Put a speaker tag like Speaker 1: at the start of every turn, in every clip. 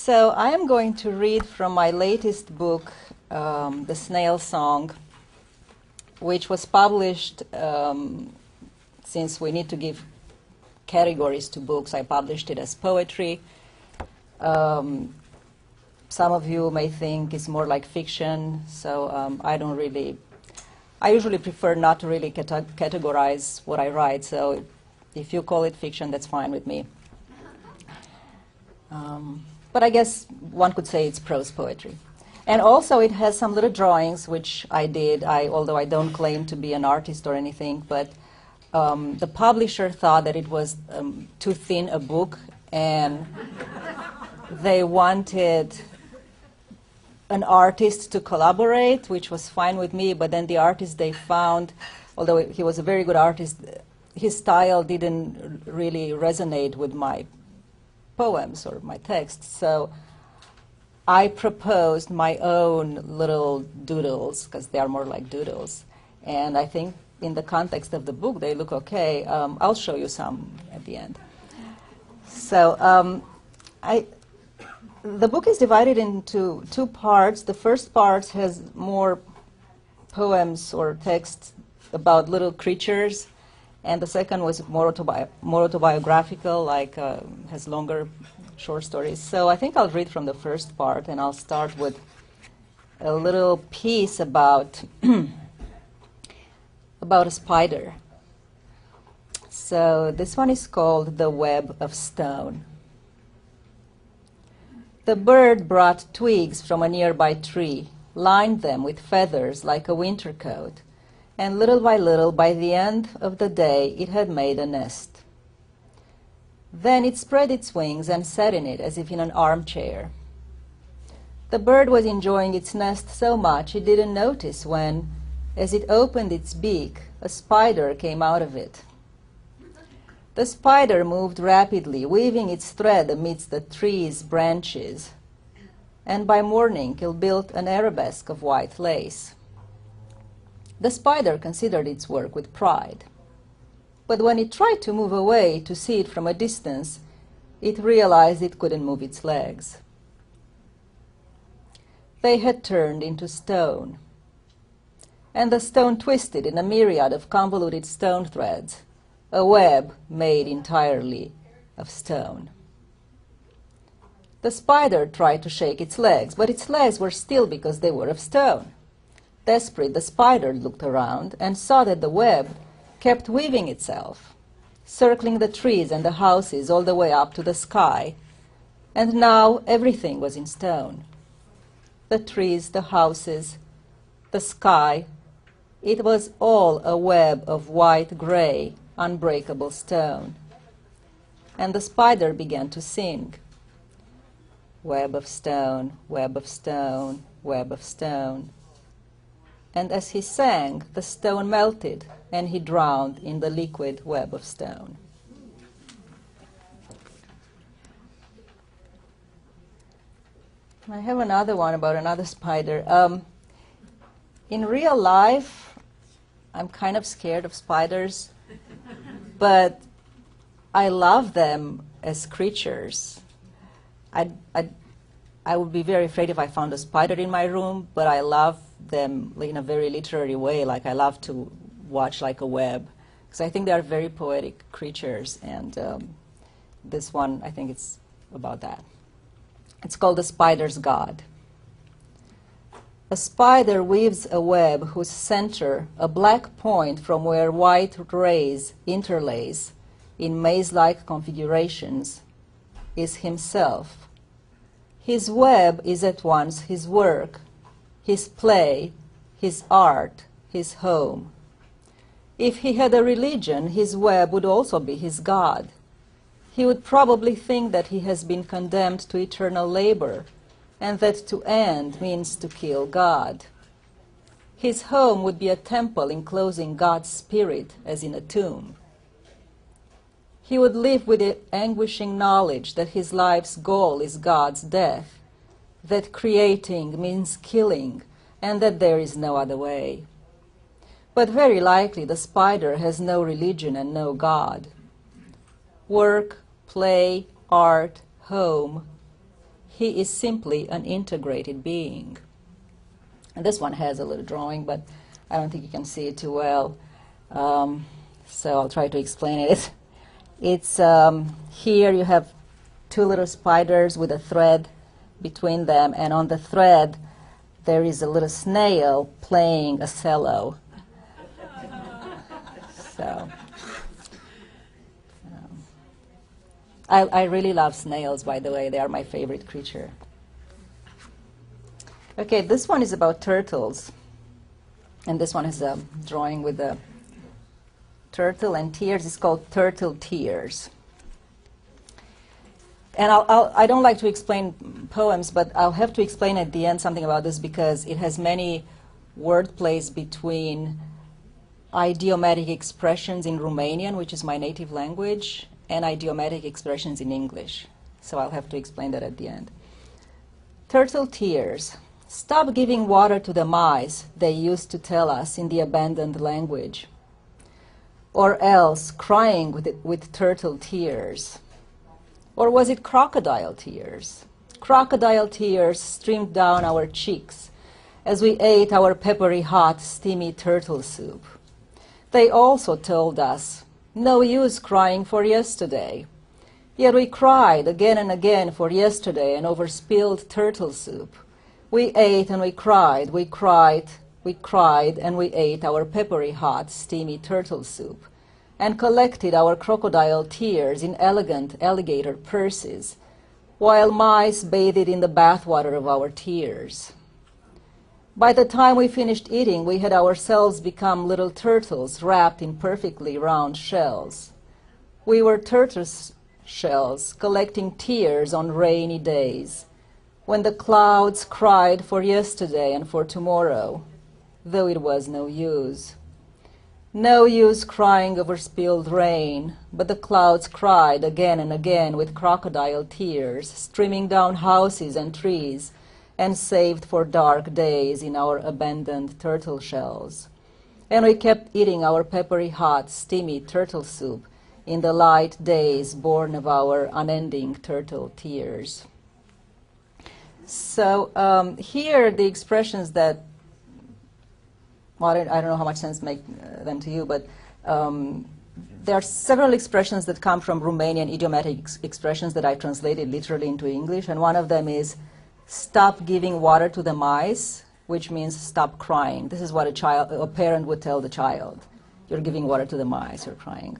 Speaker 1: So I am going to read from my latest book, The Snail Song, which was published, since we need to give categories to books, I published it as poetry. Some of you may think it's more like fiction, so I usually prefer not to really categorize what I write, so if you call it fiction, that's fine with me. But I guess one could say it's prose poetry. And also it has some little drawings, which I did, although I don't claim to be an artist or anything, but the publisher thought that it was too thin a book, and they wanted an artist to collaborate, which was fine with me, but then the artist they found, although he was a very good artist, his style didn't really resonate with my poems or my texts. So I proposed my own little doodles, because they are more like doodles. And I think in the context of the book, they look okay. I'll show you some at the end. So the book is divided into two parts. The first part has more poems or texts about little creatures, and the second was more autobiographical, like has longer short stories. So I think I'll read from the first part, and I'll start with a little piece about about a spider. So this one is called The Web of Stone. The bird brought twigs from a nearby tree, lined them with feathers like a winter coat, and little, by the end of the day, it had made a nest. Then it spread its wings and sat in it as if in an armchair. The bird was enjoying its nest so much it didn't notice when, as it opened its beak, a spider came out of it. The spider moved rapidly, weaving its thread amidst the tree's branches, and by morning it built an arabesque of white lace. The spider considered its work with pride. But when it tried to move away to see it from a distance, it realized it couldn't move its legs. They had turned into stone, and the stone twisted in a myriad of convoluted stone threads, a web made entirely of stone. The spider tried to shake its legs, but its legs were still because they were of stone. Desperate, the spider looked around and saw that the web kept weaving itself, circling the trees and the houses all the way up to the sky, and now everything was in stone. The trees, the houses, the sky, it was all a web of white-gray, unbreakable stone. And the spider began to sing. Web of stone, web of stone, web of stone. And as he sang, the stone melted, and he drowned in the liquid web of stone. I have another one about another spider. In real life, I'm kind of scared of spiders, but I love them as creatures. I would be very afraid if I found a spider in my room, but I love them in a very literary way. Like I love to watch like a web, because I think they are very poetic creatures, and this one, I think it's about that. It's called The Spider's God. A spider weaves a web whose center, a black point from where white rays interlace in maze-like configurations, is himself. His web is at once his work, his play, his art, his home. If he had a religion, his web would also be his God. He would probably think that he has been condemned to eternal labor, and that to end means to kill God. His home would be a temple enclosing God's spirit as in a tomb. He would live with the anguishing knowledge that his life's goal is God's death, that creating means killing, and that there is no other way. But very likely the spider has no religion and no God. Work, play, art, home. he is simply an integrated being. And this one has a little drawing, but I don't think you can see it too well. So I'll try to explain it. It's here you have two little spiders with a thread between them, and on the thread there is a little snail playing a cello. So I really love snails, by the way. They are my favorite creature. Okay, this one is about turtles. And this one is a drawing with a turtle and tears. It's called Turtle Tears. And I don't like to explain poems, but I'll have to explain at the end something about this because it has many word plays between idiomatic expressions in Romanian, which is my native language, and idiomatic expressions in English. So I'll have to explain that at the end. Turtle Tears. Stop giving water to the mice, they used to tell us in the abandoned language. Or else crying with turtle tears. Or was it crocodile tears? Crocodile tears streamed down our cheeks as we ate our peppery hot, steamy turtle soup. They also told us, no use crying for yesterday. Yet we cried again and again for yesterday and over spilled turtle soup. We ate and we cried, we cried, and we ate our peppery hot, steamy turtle soup, and collected our crocodile tears in elegant alligator purses, while mice bathed in the bathwater of our tears. By the time we finished eating, we had ourselves become little turtles wrapped in perfectly round shells. We were turtle shells collecting tears on rainy days, when the clouds cried for yesterday and for tomorrow, though it was no use. No use crying over spilled rain, but the clouds cried again and again with crocodile tears, streaming down houses and trees, and saved for dark days in our abandoned turtle shells. And we kept eating our peppery hot, steamy turtle soup in the light days born of our unending turtle tears. So here the expressions that, well, I don't know how much sense make them to you, but there are several expressions that come from Romanian idiomatic expressions that I translated literally into English, and one of them is stop giving water to the mice, which means stop crying. This is what a parent would tell the child. You're giving water to the mice, you're crying.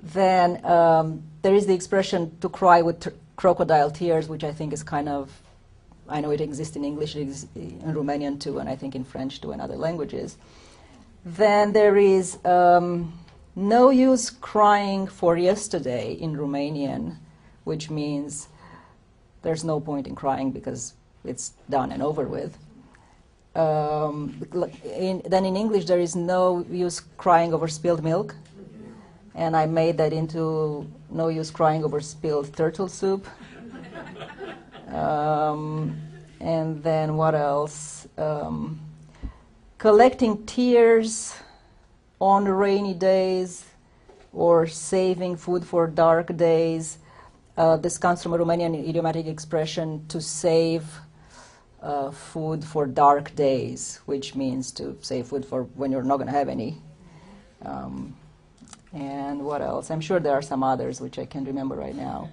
Speaker 1: Then there is the expression to cry with crocodile tears, which I think is kind of, I know it exists in English, it exists in Romanian too, and I think in French too, and other languages. Then there is no use crying for yesterday in Romanian, which means there's no point in crying because it's done and over with. Then in English there is no use crying over spilled milk, and I made that into no use crying over spilled turtle soup. And then what else? Collecting tears on rainy days or saving food for dark days. This comes from a Romanian idiomatic expression to save food for dark days, which means to save food for when you're not going to have any. And what else? I'm sure there are some others which I can't remember right now.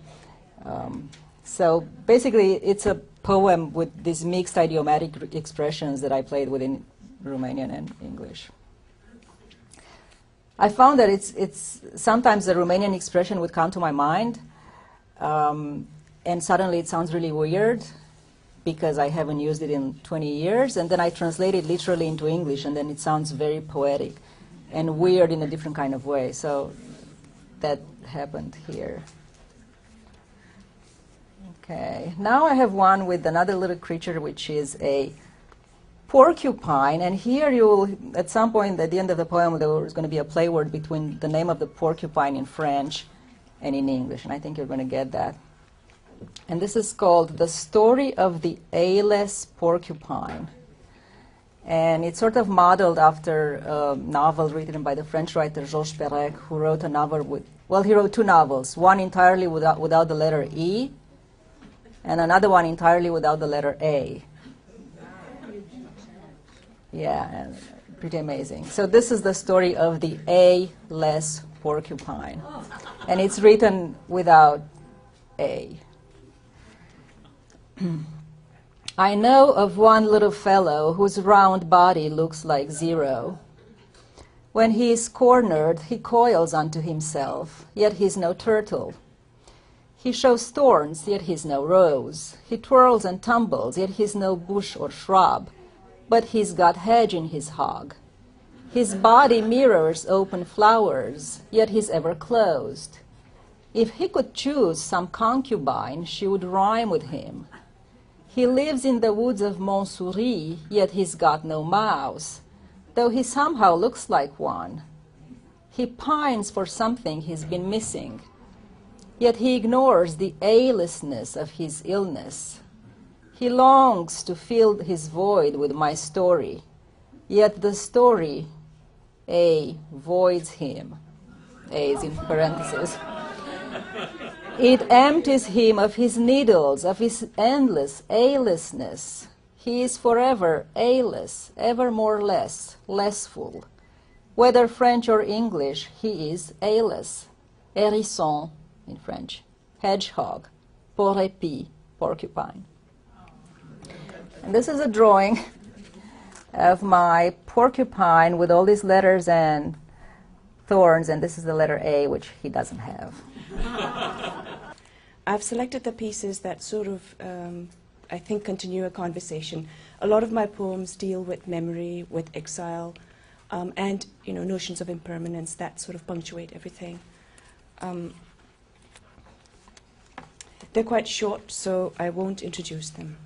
Speaker 1: So basically, it's a poem with these mixed idiomatic expressions that I played within Romanian and English. I found that it's sometimes a Romanian expression would come to my mind, and suddenly it sounds really weird because I haven't used it in 20 years, and then I translate it literally into English, and then it sounds very poetic and weird in a different kind of way. So that happened here. Okay, now I have one with another little creature, which is a porcupine, and here you will, at some point at the end of the poem, there is going to be a play word between the name of the porcupine in French and in English, and I think you're going to get that. And this is called The Story of the A-less Porcupine. And it's sort of modeled after a novel written by the French writer Georges Perec, who wrote a novel with, well, he wrote two novels, one entirely without the letter E, and another one entirely without the letter A. Yeah, pretty amazing. So this is the story of the A-less porcupine, and it's written without A. I know of one little fellow whose round body looks like zero. When he is cornered, he coils unto himself, yet he's no turtle. He shows thorns, yet he's no rose. He twirls and tumbles, yet he's no bush or shrub. But he's got hedge in his hog. His body mirrors open flowers, yet he's ever closed. If he could choose some concubine, she would rhyme with him. He lives in the woods of Montsouris, yet he's got no mouse, though he somehow looks like one. He pines for something he's been missing, yet he ignores the A-lessness of his illness. He longs to fill his void with my story, yet the story, A, voids him. A is in parentheses. It empties him of his needles, of his endless A-lessness. He is forever A-less, ever more lessful. Whether French or English, he is A-less. Hérisson in French, hedgehog, pour épi, porcupine. And this is a drawing of my porcupine with all these letters and thorns, and this is the letter A, which he doesn't have.
Speaker 2: I've selected the pieces that sort of, I think, continue a conversation. A lot of my poems deal with memory, with exile, and notions of impermanence that sort of punctuate everything. They're quite short, so I won't introduce them.